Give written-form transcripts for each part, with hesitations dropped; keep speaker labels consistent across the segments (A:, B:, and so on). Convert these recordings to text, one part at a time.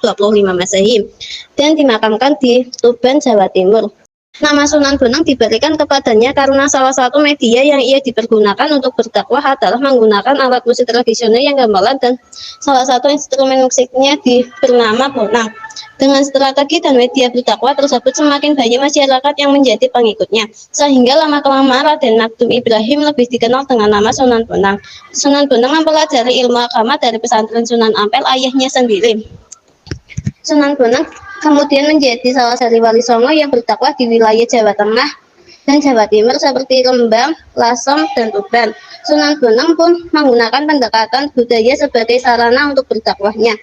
A: 25 Masehi dan dimakamkan di Tuban, Jawa Timur. Nama Sunan Bonang diberikan kepadanya karena salah satu media yang ia dipergunakan untuk berdakwah adalah menggunakan alat musik tradisional yang gamelan dan salah satu instrumen musiknya bernama bonang. Dengan strategi dan media berdakwah tersebut semakin banyak masyarakat yang menjadi pengikutnya, sehingga lama-kelamaan Raden Naktum Ibrahim lebih dikenal dengan nama Sunan Bonang. Sunan Bonang mempelajari ilmu agama dari pesantren Sunan Ampel ayahnya sendiri. Sunan Bonang kemudian menjadi salah satu wali songo yang berdakwah di wilayah Jawa Tengah dan Jawa Timur seperti Rembang, Lasem, dan Tuban. Sunan Bonang pun menggunakan pendekatan budaya sebagai sarana untuk berdakwahnya.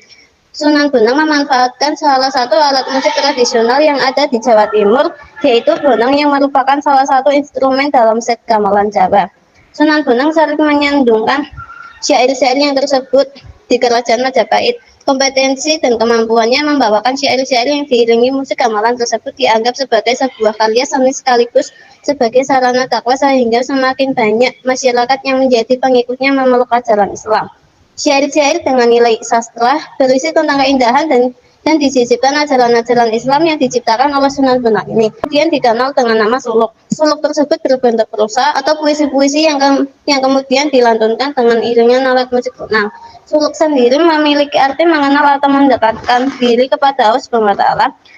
A: Sunan Bonang memanfaatkan salah satu alat musik tradisional yang ada di Jawa Timur, yaitu bonang yang merupakan salah satu instrumen dalam set gamelan Jawa. Sunan Bonang sering menyandungkan syair-syair yang tersebut di Kerajaan Majapahit. Kompetensi dan kemampuannya membawakan syair-syair yang diiringi musik gamelan tersebut dianggap sebagai sebuah karya seni sekaligus sebagai sarana dakwah, sehingga semakin banyak masyarakat yang menjadi pengikutnya memeluk ajaran Islam. Syair-syair dengan nilai sastra berisi tentang keindahan dan disisipkan ajaran-ajaran Islam yang diciptakan oleh Sunan Bonang ini. Kemudian dikenal dengan nama suluk. Suluk tersebut berbentuk prosa atau puisi-puisi yang kemudian dilantunkan dengan iringan alat musik bonang. Suluk sendiri memiliki arti mengenal atau mendekatkan diri kepada Allah SWT,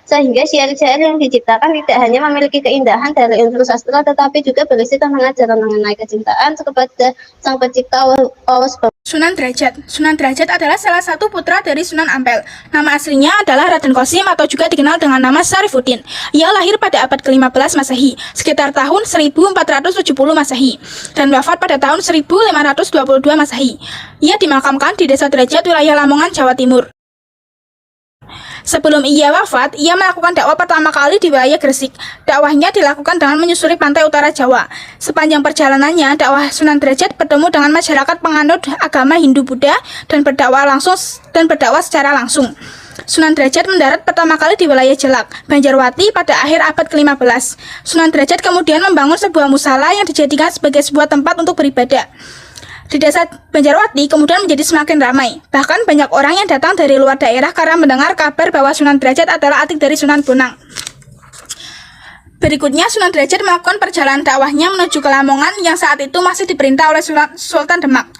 A: sehingga syair-syair yang diciptakan tidak hanya memiliki keindahan dari unsur sastra, tetapi juga berisi tentang ajaran mengenai kecintaan kepada Sang Pencipta Allah SWT.
B: Sunan Derajat. Sunan Derajat adalah salah satu putra dari Sunan Ampel. Nama aslinya adalah Raden Qasim atau juga dikenal dengan nama Syarifuddin. Ia lahir pada abad ke-15 Masehi, sekitar tahun 1470 Masehi, dan wafat pada tahun 1522 Masehi. Ia dimakamkan di Desa Derajat, wilayah Lamongan, Jawa Timur. Sebelum ia wafat, ia melakukan dakwah pertama kali di wilayah Gresik. Dakwahnya dilakukan dengan menyusuri pantai utara Jawa. Sepanjang perjalanannya, dakwah Sunan Derajat bertemu dengan masyarakat penganut agama Hindu-Buddha dan berdakwah secara langsung. Sunan Derajat mendarat pertama kali di wilayah Jelak, Banjarwati pada akhir abad ke-15. Sunan Derajat kemudian membangun sebuah musala yang dijadikan sebagai sebuah tempat untuk beribadah. Di desa Banjarwati kemudian menjadi semakin ramai. Bahkan banyak orang yang datang dari luar daerah karena mendengar kabar bahwa Sunan Derajat adalah adik dari Sunan Bonang. Berikutnya, Sunan Derajat melakukan perjalanan dakwahnya menuju ke Lamongan yang saat itu masih diperintah oleh Sultan Demak.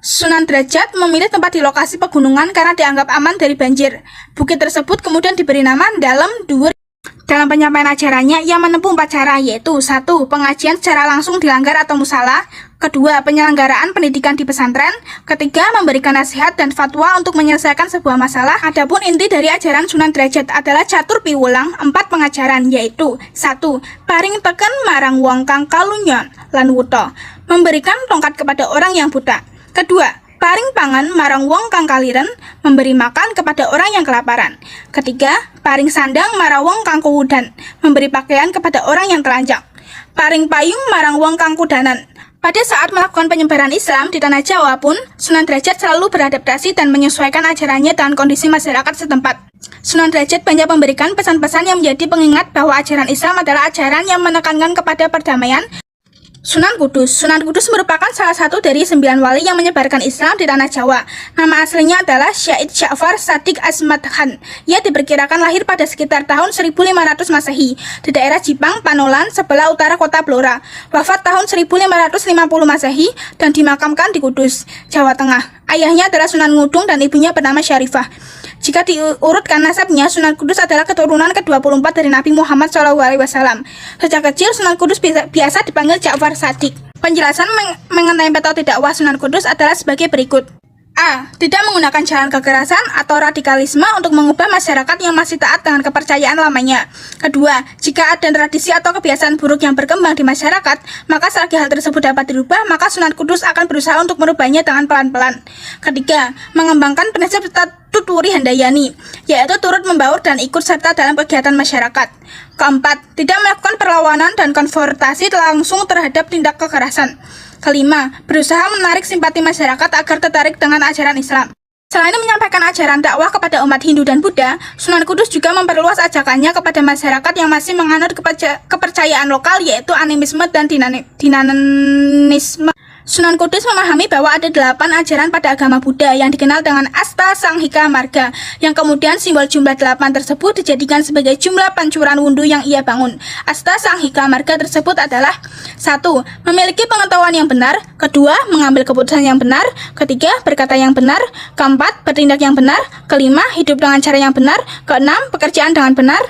B: Sunan Derajat memilih tempat di lokasi pegunungan karena dianggap aman dari banjir. Bukit tersebut kemudian diberi nama Dalem Dhuwur. Dalam penyampaian ajarannya, ia menempuh 4 cara, yaitu 1. Pengajian secara langsung di langgar atau musala. 2. Penyelenggaraan pendidikan di pesantren. 3. Memberikan nasihat dan fatwa untuk menyelesaikan sebuah masalah. Adapun inti dari ajaran Sunan Derajat adalah catur piwulang 4 pengajaran, yaitu 1. Paring teken marang wong kang kalunyon lan wuta, memberikan tongkat kepada orang yang buta. 2. Paring pangan marang wong kang kaliren, memberi makan kepada orang yang kelaparan. 3. Paring sandang marang wong kang kuwudan, memberi pakaian kepada orang yang telanjang. Paring payung marang wong kang kudanan. Pada saat melakukan penyebaran Islam di tanah Jawa pun, Sunan Derajat selalu beradaptasi dan menyesuaikan ajarannya dengan kondisi masyarakat setempat. Sunan Derajat banyak memberikan pesan-pesan yang menjadi pengingat bahwa ajaran Islam adalah ajaran yang menekankan kepada perdamaian. Sunan Kudus. Sunan Kudus merupakan salah satu dari 9 wali yang menyebarkan Islam di tanah Jawa. Nama aslinya adalah Syed Ja'far Shadiq Asmad Khan. Ia diperkirakan lahir pada sekitar tahun 1500 Masehi di daerah Jipang, Panolan, sebelah utara kota Blora. Wafat tahun 1550 Masehi dan dimakamkan di Kudus, Jawa Tengah. Ayahnya adalah Sunan Ngudung dan ibunya bernama Syarifah. Jika diurutkan nasabnya, Sunan Kudus adalah keturunan ke-24 dari Nabi Muhammad SAW. Sejak kecil, Sunan Kudus biasa dipanggil Ja'far Shadiq. Penjelasan mengenai metode dakwah Sunan Kudus adalah sebagai berikut. A. Tidak menggunakan jalan kekerasan atau radikalisme untuk mengubah masyarakat yang masih taat dengan kepercayaan lamanya. 2. Jika ada tradisi atau kebiasaan buruk yang berkembang di masyarakat, maka selagi hal tersebut dapat dirubah, maka Sunan Kudus akan berusaha untuk merubahnya dengan pelan-pelan. 3. Mengembangkan prinsip Tuturi Handayani, yaitu turut membaur dan ikut serta dalam kegiatan masyarakat. 4. Tidak melakukan perlawanan dan konfrontasi langsung terhadap tindak kekerasan. 5. Berusaha menarik simpati masyarakat agar tertarik dengan ajaran Islam. Selain menyampaikan ajaran dakwah kepada umat Hindu dan Buddha, Sunan Kudus juga memperluas ajakannya kepada masyarakat yang masih menganut kepercayaan lokal, yaitu animisme dan dinanisme. Sunan Kudus memahami bahwa ada 8 ajaran pada agama Buddha yang dikenal dengan Asta Sanghika Marga, yang kemudian simbol jumlah 8 tersebut dijadikan sebagai jumlah pancuran wundu yang ia bangun. Asta Sanghika Marga tersebut adalah 1. Memiliki pengetahuan yang benar, kedua, mengambil keputusan yang benar, ketiga, berkata yang benar, keempat, bertindak yang benar, kelima, hidup dengan cara yang benar, keenam, pekerjaan dengan benar,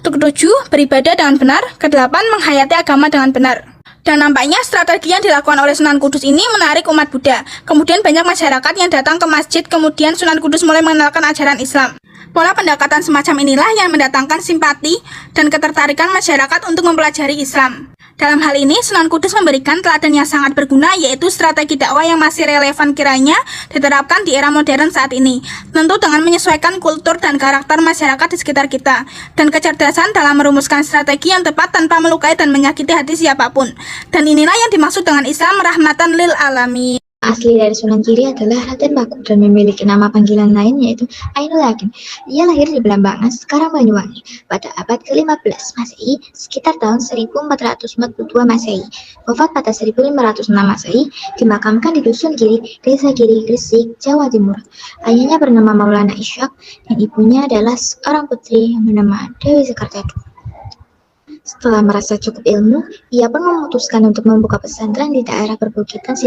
B: ketujuh, beribadah dengan benar, kedelapan, menghayati agama dengan benar. Dan nampaknya strategi yang dilakukan oleh Sunan Kudus ini menarik umat Buddha. Kemudian banyak masyarakat yang datang ke masjid, kemudian Sunan Kudus mulai mengenalkan ajaran Islam. Pola pendekatan semacam inilah yang mendatangkan simpati dan ketertarikan masyarakat untuk mempelajari Islam. Dalam hal ini, Sunan Kudus memberikan teladan yang sangat berguna, yaitu strategi dakwah yang masih relevan kiranya diterapkan di era modern saat ini, tentu dengan menyesuaikan kultur dan karakter masyarakat di sekitar kita, dan kecerdasan dalam merumuskan strategi yang tepat tanpa melukai dan menyakiti hati siapapun. Dan inilah yang dimaksud dengan Islam rahmatan lil alamin.
C: Asli dari Sunan Giri adalah Raden Baku dan memiliki nama panggilan lain yaitu Ainul Yakin. Ia lahir di Belambangan, sekarang Banyuwangi, pada abad ke-15 Masehi, sekitar tahun 1442 Masehi. Wafat pada 1506 Masehi, dimakamkan di Dusun Giri, Desa Giri, Gresik, Jawa Timur. Ayahnya bernama Maulana Ishak dan ibunya adalah seorang putri yang bernama Dewi Sekartadu. Setelah merasa cukup ilmu, ia pun memutuskan untuk membuka pesantren di daerah perbukitan